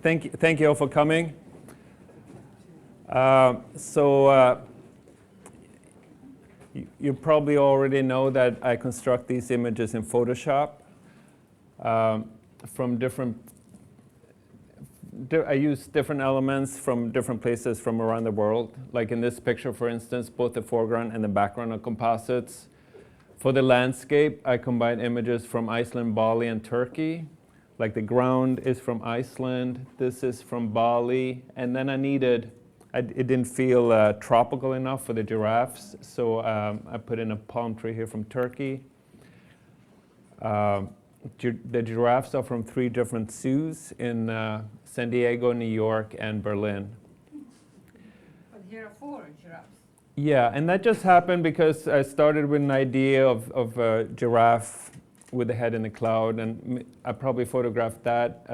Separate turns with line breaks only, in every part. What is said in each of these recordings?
Thank you all for coming. You probably already know that I construct these images in Photoshop from I use different elements from different places from around the world. Like in this picture, for instance, both the foreground and the background are composites. For the landscape, I combine images from Iceland, Bali, and Turkey. Like the ground is from Iceland, this is from Bali, and then it didn't feel tropical enough for the giraffes, so I put in a palm tree here from Turkey. The giraffes are from 3 different zoos in San Diego, New York, and Berlin.
But here are 4 giraffes.
Yeah, and that just happened because I started with an idea of a giraffe with the head in the cloud, and I probably photographed that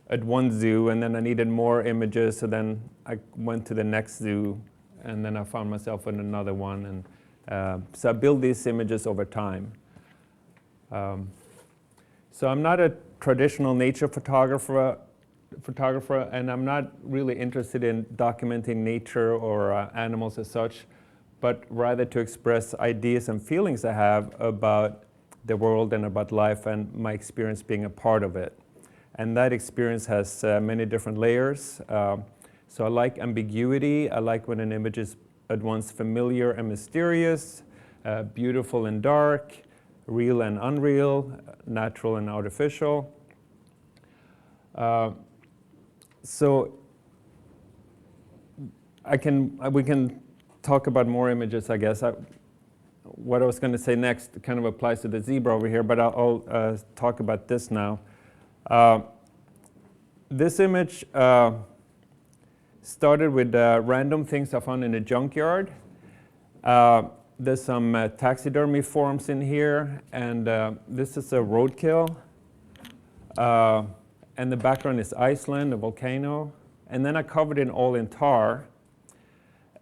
at one zoo, and then I needed more images, so then I went to the next zoo, and then I found myself in another one, and so I built these images over time. So I'm not a traditional nature photographer, and I'm not really interested in documenting nature or animals as such, but rather to express ideas and feelings I have about the world and about life and my experience being a part of it. And that experience has many different layers. So I like ambiguity. I like when an image is at once familiar and mysterious, beautiful and dark, real and unreal, natural and artificial. So we can talk about more images, I guess. What I was going to say next kind of applies to the zebra over here, but I'll talk about this now. This image started with random things I found in a junkyard. There's some taxidermy forms in here, and this is a roadkill. And the background is Iceland, a volcano. And then I covered it all in tar.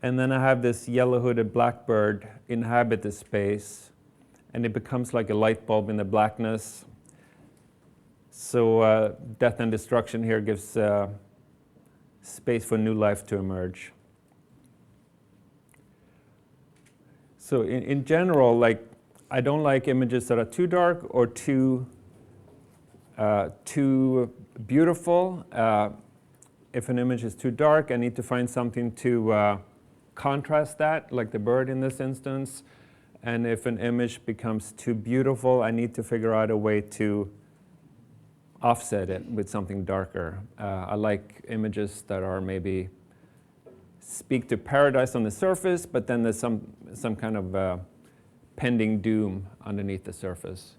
And then I have this yellow-hooded blackbird inhabit the space, and it becomes like a light bulb in the blackness. So death and destruction here gives space for new life to emerge. So in general, like, I don't like images that are too dark or too beautiful. If an image is too dark, I need to find something to contrast that, like the bird in this instance. And if an image becomes too beautiful, I need to figure out a way to offset it with something darker. I like images that are maybe speak to paradise on the surface, but then there's some kind of pending doom underneath the surface.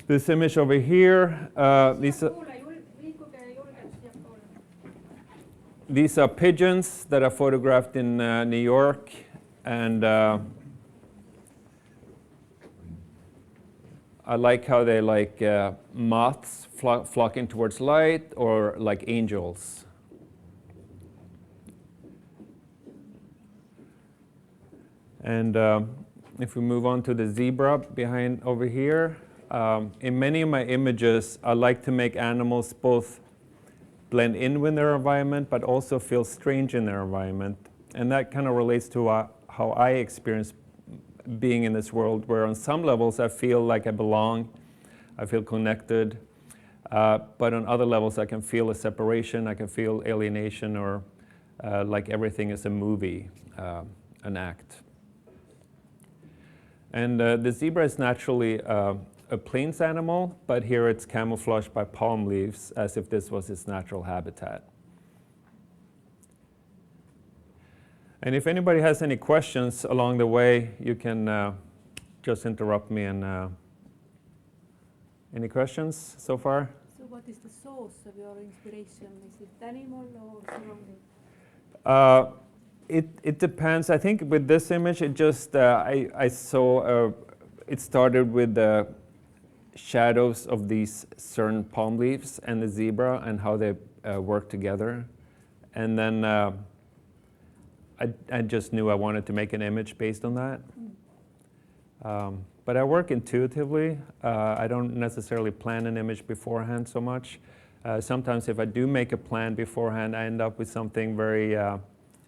This image over here, these are pigeons that are photographed in New York, and I like how they like moths flocking towards light, or like angels. And if we move on to the zebra behind over here, in many of my images, I like to make animals both blend in with their environment, but also feel strange in their environment. And that kind of relates to how I experience being in this world, where on some levels I feel like I belong, I feel connected, but on other levels I can feel a separation, I can feel alienation, or like everything is a movie, an act. And the zebra is naturally a plains animal, but here it's camouflaged by palm leaves as if this was its natural habitat. And if anybody has any questions along the way, you can just interrupt me. And any questions so far?
So what is the source of your inspiration? Is it animal or surrounding?
It depends. I think with this image, it just, I saw, it started with the shadows of these certain palm leaves and the zebra and how they work together. And then I just knew I wanted to make an image based on that. But I work intuitively. I don't necessarily plan an image beforehand so much. Sometimes if I do make a plan beforehand, I end up with something very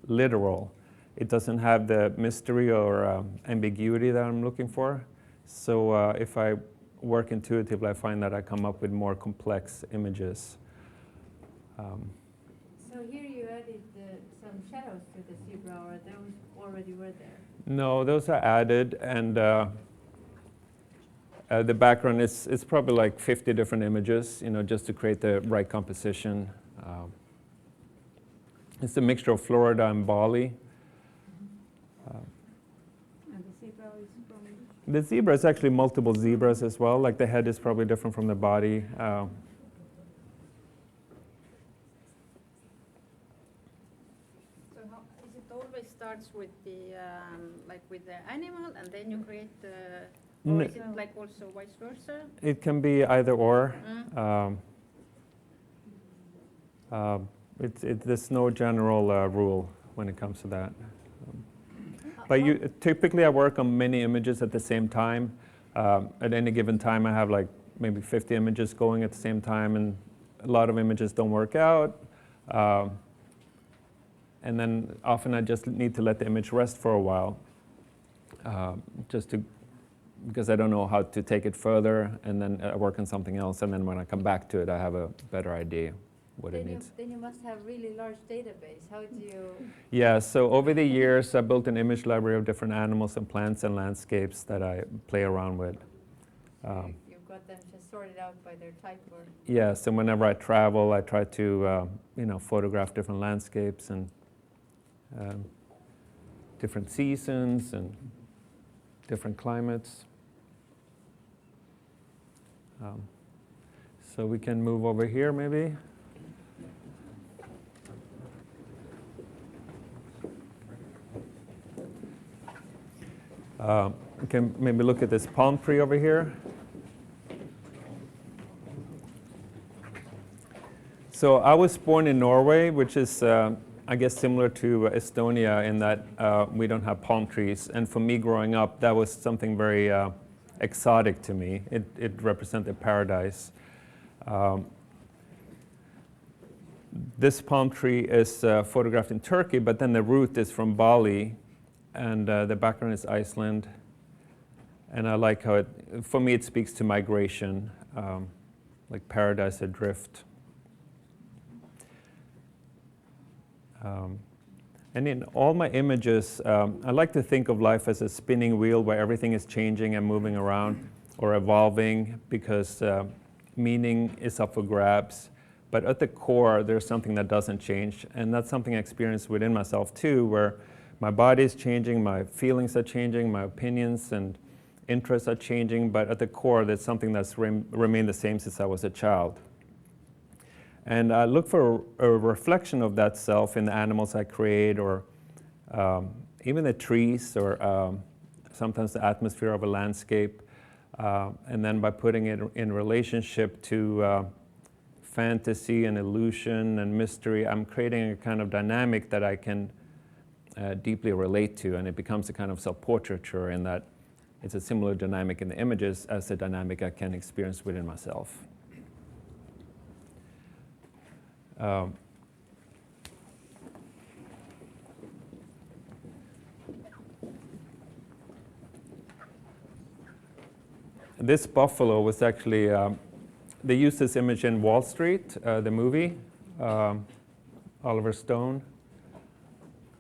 literal. It doesn't have the mystery or ambiguity that I'm looking for. So if I work intuitively, I find that I come up with more complex images.
So here you added some shadows to the zebra, or those already were there?
No, those are added, and the background is probably like 50 different images, just to create the right composition. It's a mixture of Florida and Bali.
And the zebra is from...
The zebra is actually multiple zebras as well. Like the head is probably different from the body.
So how, is it always starts with the like with the animal, and then you create the, or is it like also vice versa?
It can be either or. There's no general rule when it comes to that. But typically I work on many images at the same time. At any given time I have like maybe 50 images going at the same time, and a lot of images don't work out. And then often I just need to let the image rest for a while, because I don't know how to take it further, and then I work on something else, and then when I come back to it I have a better idea what it needs.
Then you must have really large database. How do you...
Yeah, so over the years I built an image library of different animals and plants and landscapes that I play around with.
You've got them just sorted out by their type, or...
Yes, and whenever I travel I try to photograph different landscapes and different seasons and different climates. So we can move over here maybe. We can maybe look at this palm tree over here. So I was born in Norway, which is, I guess, similar to Estonia in that we don't have palm trees. And for me growing up, that was something very exotic to me. It represented paradise. This palm tree is photographed in Turkey, but then the root is from Bali, and the background is Iceland. And I like how for me it speaks to migration, like paradise adrift. And in all my images, I like to think of life as a spinning wheel where everything is changing and moving around or evolving, because meaning is up for grabs. But at the core, there's something that doesn't change. And that's something I experience within myself too, where my body is changing, my feelings are changing, my opinions and interests are changing, but at the core, there's something that's remained the same since I was a child. And I look for a reflection of that self in the animals I create, or even the trees, or sometimes the atmosphere of a landscape. And then by putting it in relationship to fantasy and illusion and mystery, I'm creating a kind of dynamic that I can deeply relate to, and it becomes a kind of self-portraiture in that it's a similar dynamic in the images as the dynamic I can experience within myself. This buffalo was actually, they used this image in Wall Street, the movie, Oliver Stone.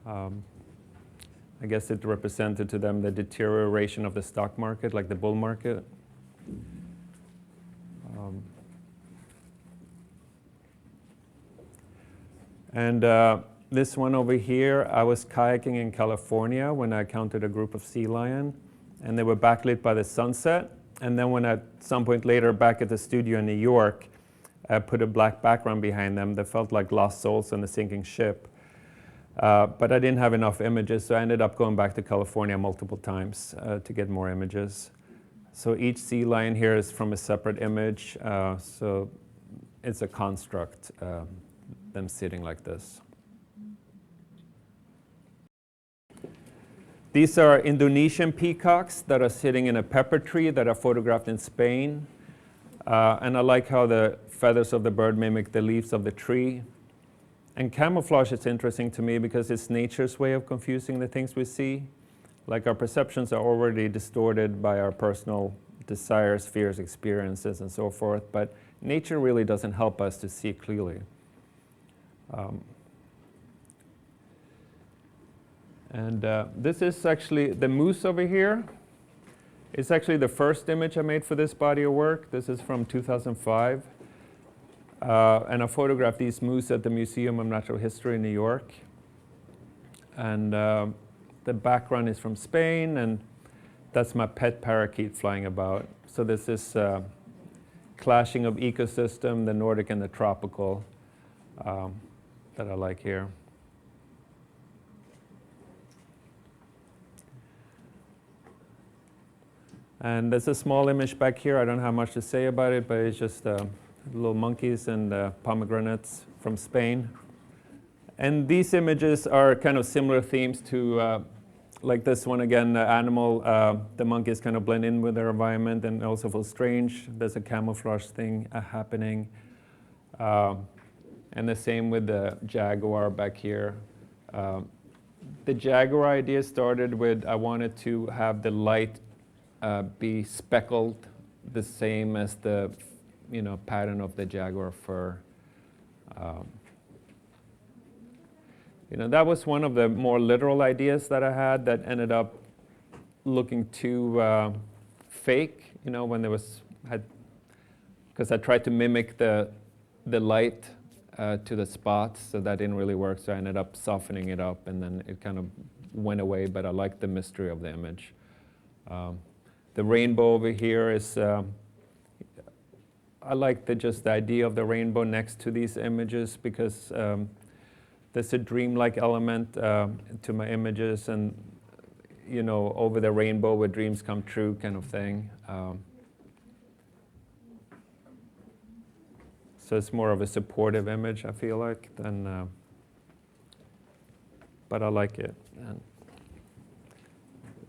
I guess it represented to them the deterioration of the stock market, like the bull market. And this one over here, I was kayaking in California when I encountered a group of sea lion, and they were backlit by the sunset. And then when at some point later back at the studio in New York, I put a black background behind them that felt like lost souls on a sinking ship. But I didn't have enough images, so I ended up going back to California multiple times to get more images. So each sea lion here is from a separate image, so it's a construct, them sitting like this. These are Indonesian peacocks that are sitting in a pepper tree that are photographed in Spain. And I like how the feathers of the bird mimic the leaves of the tree. And camouflage is interesting to me because it's nature's way of confusing the things we see. Like our perceptions are already distorted by our personal desires, fears, experiences, and so forth. But nature really doesn't help us to see clearly. This is actually the moose over here. It's actually the first image I made for this body of work. This is from 2005. And I photographed these moose at the Museum of Natural History in New York. And the background is from Spain, and that's my pet parakeet flying about. So this is clashing of ecosystem, the Nordic and the tropical, that I like here. And there's a small image back here. I don't have much to say about it, but it's just little monkeys and pomegranates from Spain. And these images are kind of similar themes to, like this one again, the animal, the monkeys kind of blend in with their environment and also feel strange. There's a camouflage thing happening. And the same with the jaguar back here. The jaguar idea started with, I wanted to have the light be speckled the same as the pattern of the jaguar fur. That was one of the more literal ideas that I had that ended up looking too fake, when there was, because I tried to mimic the light to the spots, so that didn't really work, so I ended up softening it up, and then it kind of went away, but I liked the mystery of the image. The rainbow over here is, I like just the idea of the rainbow next to these images because there's a dreamlike element to my images, and over the rainbow where dreams come true kind of thing. So it's more of a supportive image, I feel like, than, but I like it. And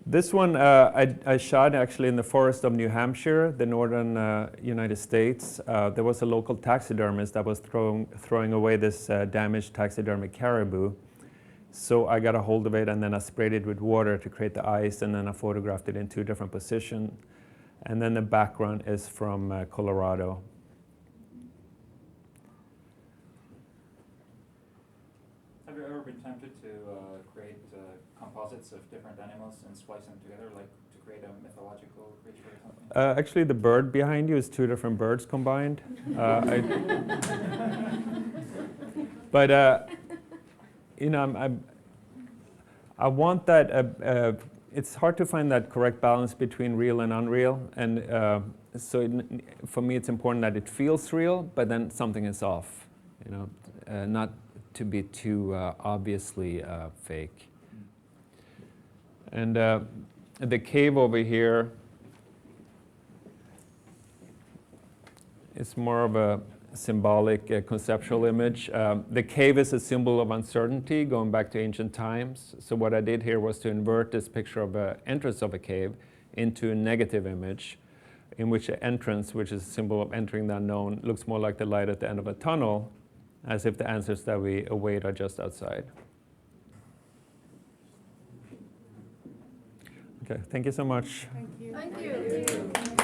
this one I shot actually in the forest of New Hampshire, the northern United States. There was a local taxidermist that was throwing away this damaged taxidermic caribou. So I got a hold of it, and then I sprayed it with water to create the ice, and then I photographed it in 2 different positions. And then the background is from Colorado.
Have you ever been tempted to create composites of different animals and splice them together, like to create a mythological creature or something?
Actually, the bird behind you is 2 different birds combined. But I want that. It's hard to find that correct balance between real and unreal, and for me, it's important that it feels real, but then something is off. Not to be too obviously fake. And the cave over here is more of a symbolic, conceptual image. The cave is a symbol of uncertainty going back to ancient times. So what I did here was to invert this picture of the entrance of a cave into a negative image in which the entrance, which is a symbol of entering the unknown, looks more like the light at the end of a tunnel, as if the answers that we await are just outside. Okay, thank you so much.
Thank you.
Thank you.